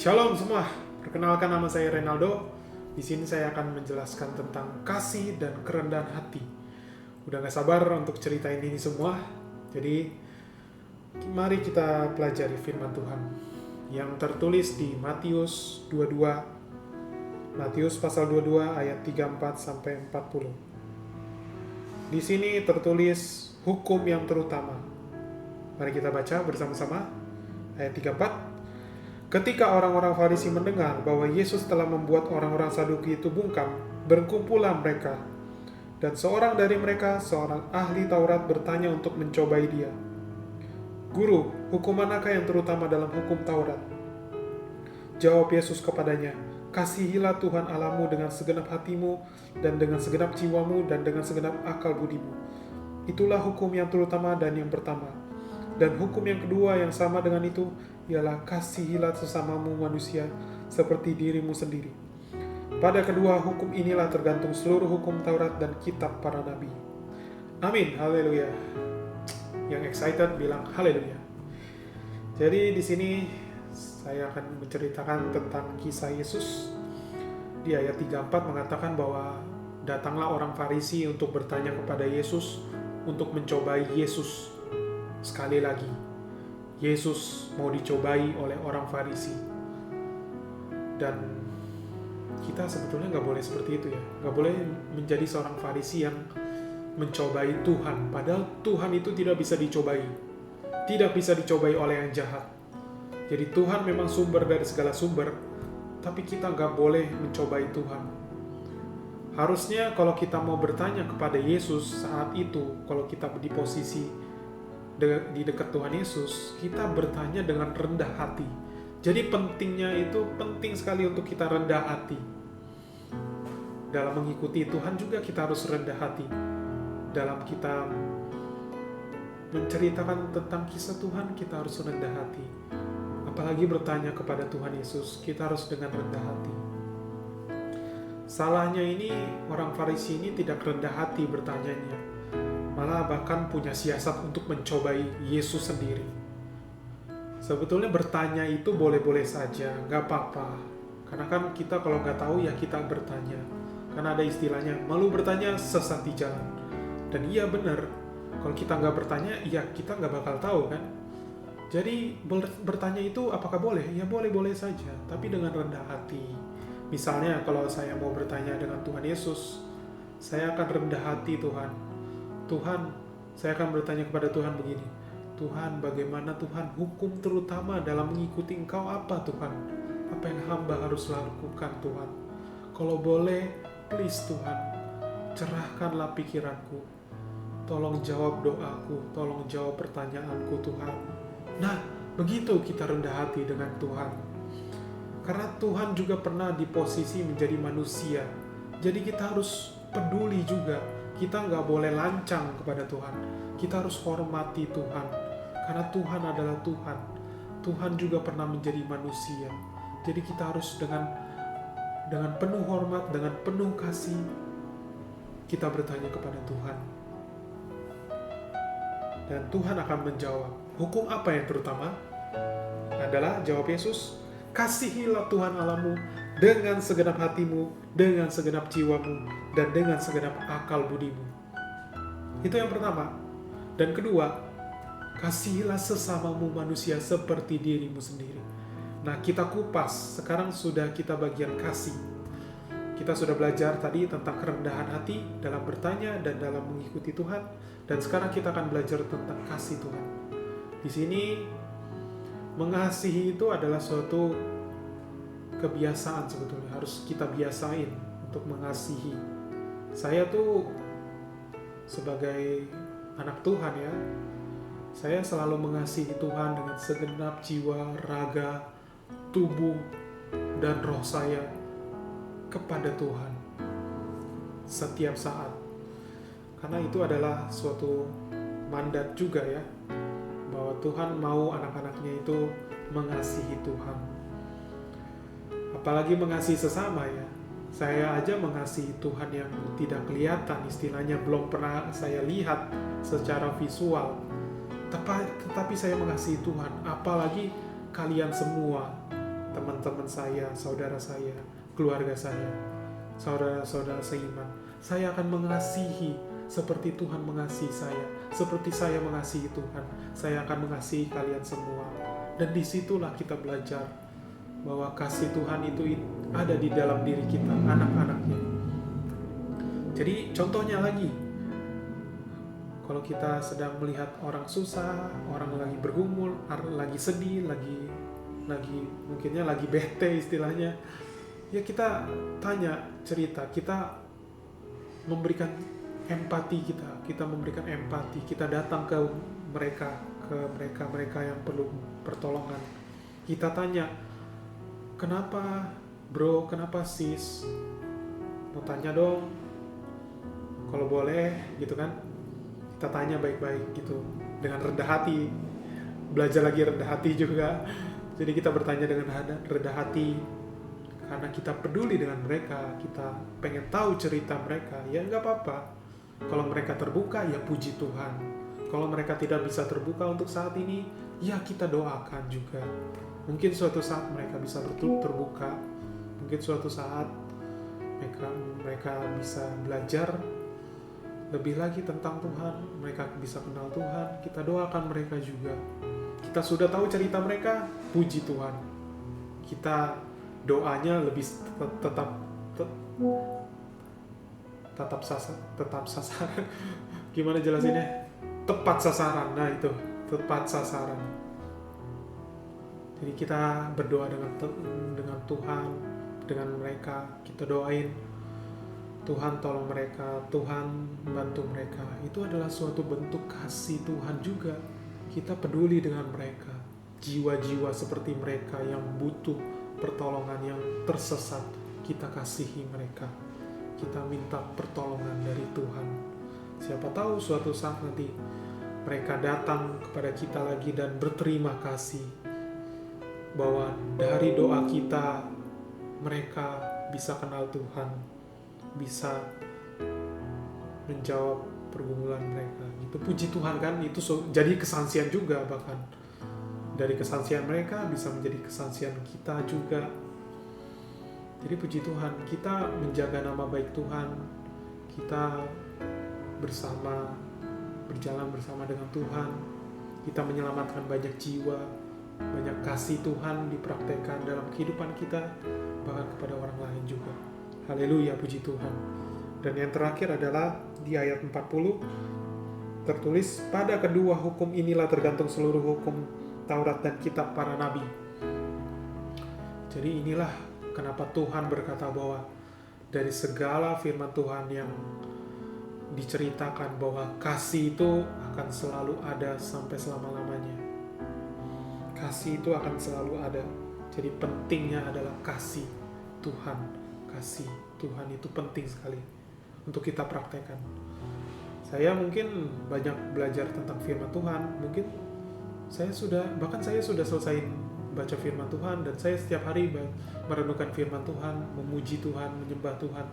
Shalom semua, perkenalkan nama saya Renaldo. Di sini saya akan menjelaskan tentang kasih dan kerendahan hati. Udah gak sabar untuk ceritain ini semua. Jadi, mari kita pelajari firman Tuhan yang tertulis di Matius 22, Matius pasal 22 ayat 34 sampai 40. Di sini tertulis hukum yang terutama. Mari kita baca bersama-sama ayat 34. Ketika orang-orang Farisi mendengar bahwa Yesus telah membuat orang-orang Saduki itu bungkam, berkumpullah mereka. Dan seorang dari mereka, seorang ahli Taurat, bertanya untuk mencobai dia. Guru, hukum manakah yang terutama dalam hukum Taurat? Jawab Yesus kepadanya, kasihilah Tuhan Allahmu dengan segenap hatimu, dan dengan segenap jiwamu, dan dengan segenap akal budimu. Itulah hukum yang terutama dan yang pertama. Dan hukum yang kedua yang sama dengan itu ialah kasihilah sesamamu manusia seperti dirimu sendiri. Pada kedua hukum inilah tergantung seluruh hukum Taurat dan kitab para nabi. Amin, haleluya. Yang excited bilang haleluya. Jadi di sini saya akan menceritakan tentang kisah Yesus. Di ayat 34 mengatakan bahwa datanglah orang Farisi untuk bertanya kepada Yesus untuk mencobai Yesus. Sekali lagi, Yesus mau dicobai oleh orang Farisi. Dan kita sebetulnya gak boleh seperti itu ya. Gak boleh menjadi seorang Farisi yang mencobai Tuhan. Padahal Tuhan itu tidak bisa dicobai. Tidak bisa dicobai oleh yang jahat. Jadi Tuhan memang sumber dari segala sumber. Tapi kita gak boleh mencobai Tuhan. Harusnya kalau kita mau bertanya kepada Yesus saat itu, kalau kita di posisi di dekat Tuhan Yesus, kita bertanya dengan rendah hati. Jadi penting sekali untuk kita rendah hati. Dalam mengikuti Tuhan juga kita harus rendah hati. Dalam kita menceritakan tentang kisah Tuhan, kita harus rendah hati. Apalagi bertanya kepada Tuhan Yesus, kita harus dengan rendah hati. Salahnya ini, orang Farisi ini tidak rendah hati bertanyanya. Malah bahkan punya siasat untuk mencobai Yesus sendiri. Sebetulnya bertanya itu boleh-boleh saja, gak apa-apa. Karena kan kita kalau gak tahu ya kita bertanya. Karena ada istilahnya, malu bertanya sesat di jalan. Dan iya benar, kalau kita gak bertanya, ya kita gak bakal tahu kan. Jadi bertanya itu apakah boleh? Ya boleh-boleh saja, tapi dengan rendah hati. Misalnya kalau saya mau bertanya dengan Tuhan Yesus, saya akan rendah hati Tuhan, saya akan bertanya kepada Tuhan begini. Tuhan, bagaimana Tuhan hukum terutama dalam mengikuti Engkau apa Tuhan? Apa yang hamba harus lakukan Tuhan? Kalau boleh, please Tuhan, cerahkanlah pikiranku. Tolong jawab doaku, tolong jawab pertanyaanku Tuhan. Nah, begitu kita rendah hati dengan Tuhan. Karena Tuhan juga pernah di posisi menjadi manusia. Jadi kita harus peduli juga. Kita nggak boleh lancang kepada Tuhan. Kita harus hormati Tuhan. Karena Tuhan adalah Tuhan. Tuhan juga pernah menjadi manusia. Jadi kita harus dengan penuh hormat, dengan penuh kasih, kita bertanya kepada Tuhan. Dan Tuhan akan menjawab. Hukum apa yang terutama? Adalah, jawab Yesus, kasihilah Tuhan Allahmu dengan segenap hatimu, dengan segenap jiwamu, dan dengan segenap akal budimu. Itu yang pertama. Dan kedua, kasihilah sesamamu manusia seperti dirimu sendiri. Nah, kita kupas. Sekarang sudah kita bagian kasih. Kita sudah belajar tadi tentang kerendahan hati dalam bertanya dan dalam mengikuti Tuhan. Dan sekarang kita akan belajar tentang kasih Tuhan. Di sini, mengasihi itu adalah suatu kebiasaan sebetulnya, harus kita biasain untuk mengasihi. Saya tuh sebagai anak Tuhan ya, saya selalu mengasihi Tuhan dengan segenap jiwa, raga, tubuh, dan roh saya kepada Tuhan setiap saat. Karena itu adalah suatu mandat juga ya, bahwa Tuhan mau anak-anaknya itu mengasihi Tuhan. Apalagi mengasihi sesama ya. Saya aja mengasihi Tuhan yang tidak kelihatan, istilahnya belum pernah saya lihat secara visual. Tetapi saya mengasihi Tuhan, apalagi kalian semua teman-teman saya, saudara saya, keluarga saya, saudara-saudara seiman. Saya akan mengasihi seperti Tuhan mengasihi saya, seperti saya mengasihi Tuhan. Saya akan mengasihi kalian semua. Dan disitulah kita belajar bahwa kasih Tuhan itu ada di dalam diri kita, anak-anaknya. Jadi contohnya lagi, kalau kita sedang melihat orang susah, orang lagi bergumul, lagi sedih, lagi mungkinnya lagi bete istilahnya, ya kita tanya, cerita, kita memberikan empati, kita memberikan empati, kita datang ke mereka yang perlu pertolongan. Kita tanya, kenapa bro, kenapa sis, mau tanya dong, kalau boleh gitu kan. Kita tanya baik-baik gitu, dengan rendah hati, belajar lagi rendah hati juga. Jadi kita bertanya dengan rendah hati, karena kita peduli dengan mereka, kita pengen tahu cerita mereka. Ya nggak apa-apa, kalau mereka terbuka ya puji Tuhan. Kalau mereka tidak bisa terbuka untuk saat ini, ya kita doakan juga. Mungkin suatu saat mereka bisa terbuka, mungkin suatu saat mereka bisa belajar lebih lagi tentang Tuhan, mereka bisa kenal Tuhan, kita doakan mereka juga. Kita sudah tahu cerita mereka, puji Tuhan. Kita doanya lebih tetap sasaran. Gimana jelasinnya? Tepat sasaran. Nah itu, tepat sasaran. Jadi kita berdoa dengan Tuhan, dengan mereka, kita doain Tuhan tolong mereka, Tuhan bantu mereka. Itu adalah suatu bentuk kasih Tuhan juga. Kita peduli dengan mereka, jiwa-jiwa seperti mereka yang butuh pertolongan, yang tersesat, kita kasihi mereka. Kita minta pertolongan dari Tuhan. Siapa tahu suatu saat nanti mereka datang kepada kita lagi dan berterima kasih bahwa dari doa kita mereka bisa kenal Tuhan, bisa menjawab pergumulan mereka. Itu puji Tuhan kan, itu jadi kesaksian juga, bahkan dari kesaksian mereka bisa menjadi kesaksian kita juga. Jadi puji Tuhan, kita menjaga nama baik Tuhan, kita berjalan bersama dengan Tuhan, kita menyelamatkan banyak jiwa, banyak kasih Tuhan dipraktekkan dalam kehidupan kita, bahkan kepada orang lain juga. Haleluya, puji Tuhan. Dan yang terakhir adalah di ayat 40 tertulis, pada kedua hukum inilah tergantung seluruh hukum Taurat dan kitab para nabi. Jadi inilah kenapa Tuhan berkata bahwa dari segala firman Tuhan yang diceritakan bahwa kasih itu akan selalu ada sampai selama-lamanya. Kasih itu akan selalu ada. Jadi pentingnya adalah kasih Tuhan. Kasih Tuhan itu penting sekali untuk kita praktekkan. Saya mungkin banyak belajar tentang firman Tuhan. Mungkin saya sudah selesai baca firman Tuhan, dan saya setiap hari merenungkan firman Tuhan, memuji Tuhan, menyembah Tuhan.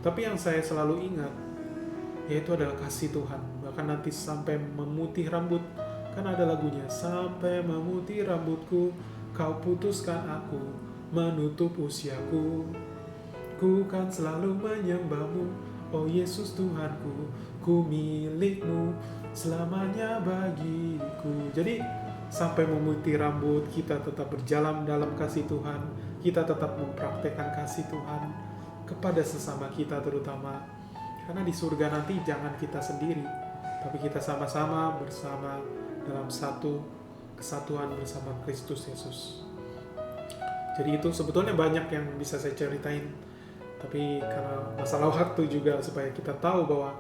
Tapi yang saya selalu ingat yaitu adalah kasih Tuhan. Bahkan nanti sampai memutih rambut, kan ada lagunya, sampai memutih rambutku, kau putuskan aku menutup usiaku. Ku kan selalu menyembahmu, oh Yesus Tuhanku, ku milikmu, selamanya bagiku. Jadi sampai memutih rambut, kita tetap berjalan dalam kasih Tuhan, kita tetap mempraktekkan kasih Tuhan kepada sesama kita terutama. Karena di surga nanti jangan kita sendiri, tapi kita sama-sama bersama dalam satu kesatuan bersama Kristus Yesus. Jadi itu sebetulnya banyak yang bisa saya ceritain, tapi karena masalah waktu juga, supaya kita tahu bahwa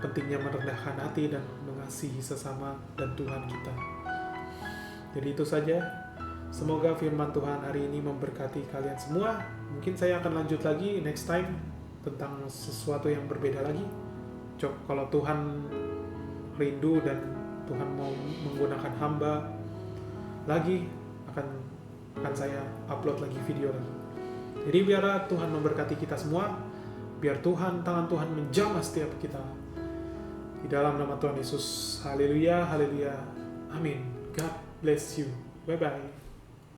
pentingnya merendahkan hati dan mengasihi sesama dan Tuhan kita. Jadi itu saja. Semoga firman Tuhan hari ini memberkati kalian semua. Mungkin saya akan lanjut lagi next time tentang sesuatu yang berbeda lagi. Kalau Tuhan rindu dan Tuhan mau menggunakan hamba lagi, akan saya upload lagi video lagi. Jadi biarlah Tuhan memberkati kita semua. Biar tangan Tuhan menjamah setiap kita. Di dalam nama Tuhan Yesus. Haleluya, haleluya. Amin. God bless you. Bye-bye.